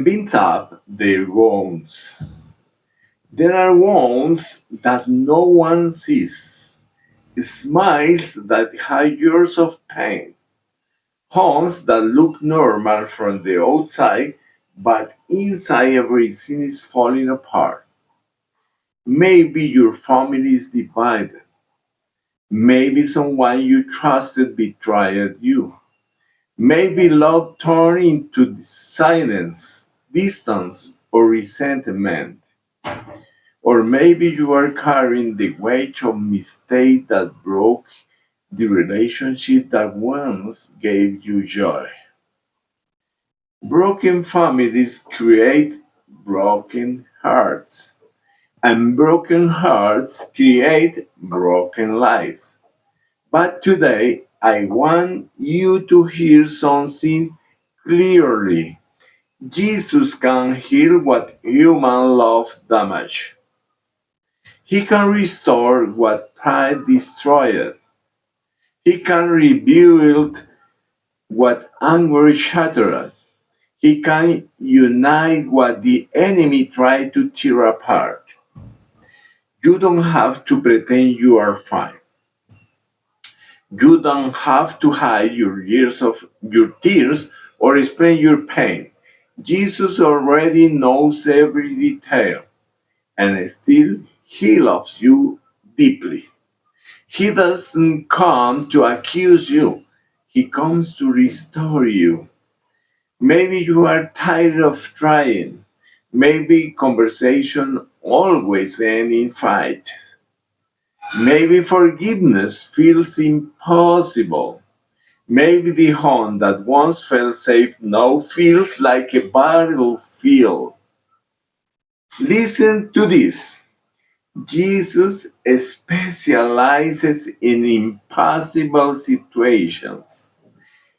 bind up their wounds. There are wounds that no one sees, smiles that hide years of pain, homes that look normal from the outside, but inside everything is falling apart. Maybe your family is divided. Maybe someone you trusted betrayed you. Maybe love turned into silence, distance, or resentment. Or maybe you are carrying the weight of mistake that broke the relationship that once gave you joy. Broken families create broken hearts, and broken hearts create broken lives. But today, I want you to hear something clearly. Jesus can heal what human love damaged. He can restore what pride destroyed. He can rebuild what anger shattered. He can unite what the enemy tried to tear apart. You don't have to pretend you are fine. You don't have to hide your tears or explain your pain. Jesus already knows every detail, and still he loves you deeply. He doesn't come to accuse you. He comes to restore you. Maybe you are tired of trying. Maybe conversation always end in fight. Maybe forgiveness feels impossible. Maybe the home that once felt safe now feels like a battlefield. Listen to this. Jesus specializes in impossible situations.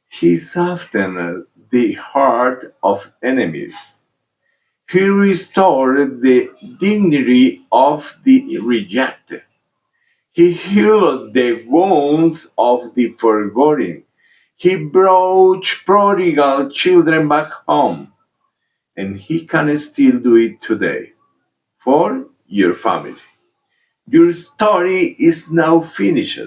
He softened the heart of enemies. He restored the dignity of the rejected. He healed the wounds of the forgotten. He brought prodigal children back home. And he can still do it today for your family. Your story is now finished.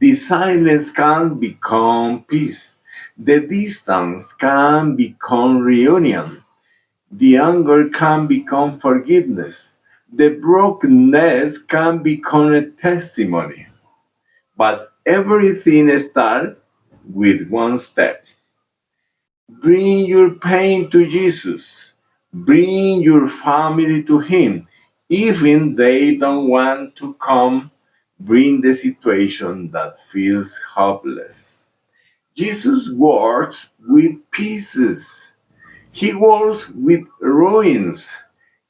The silence can become peace. The distance can become reunion. The anger can become forgiveness. The brokenness can become a testimony. But everything starts with one step. Bring your pain to Jesus. Bring your family to Him. Even they don't want to come, bring the situation that feels hopeless. Jesus works with pieces. He works with ruins.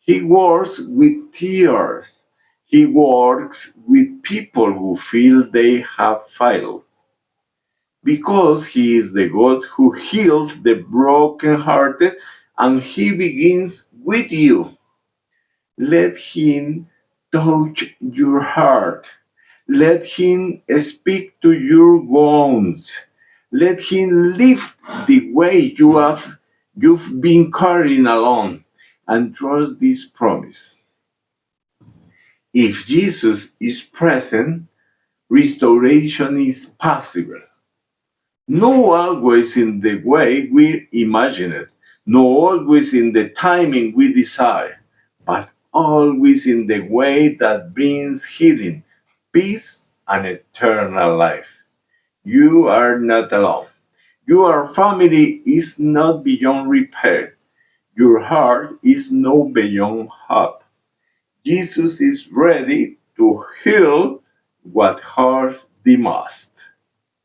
He works with tears. He works with people who feel they have failed. Because he is the God who heals the brokenhearted, and he begins with you. Let him touch your heart. Let him speak to your wounds. Let him lift the weight you've been carrying alone, and trust this promise. If Jesus is present, restoration is possible. Not always in the way we imagine it, not always in the timing we desire, but always in the way that brings healing, peace, and eternal life. You are not alone. Your family is not beyond repair. Your heart is not beyond hope. Jesus is ready to heal what hurts the most.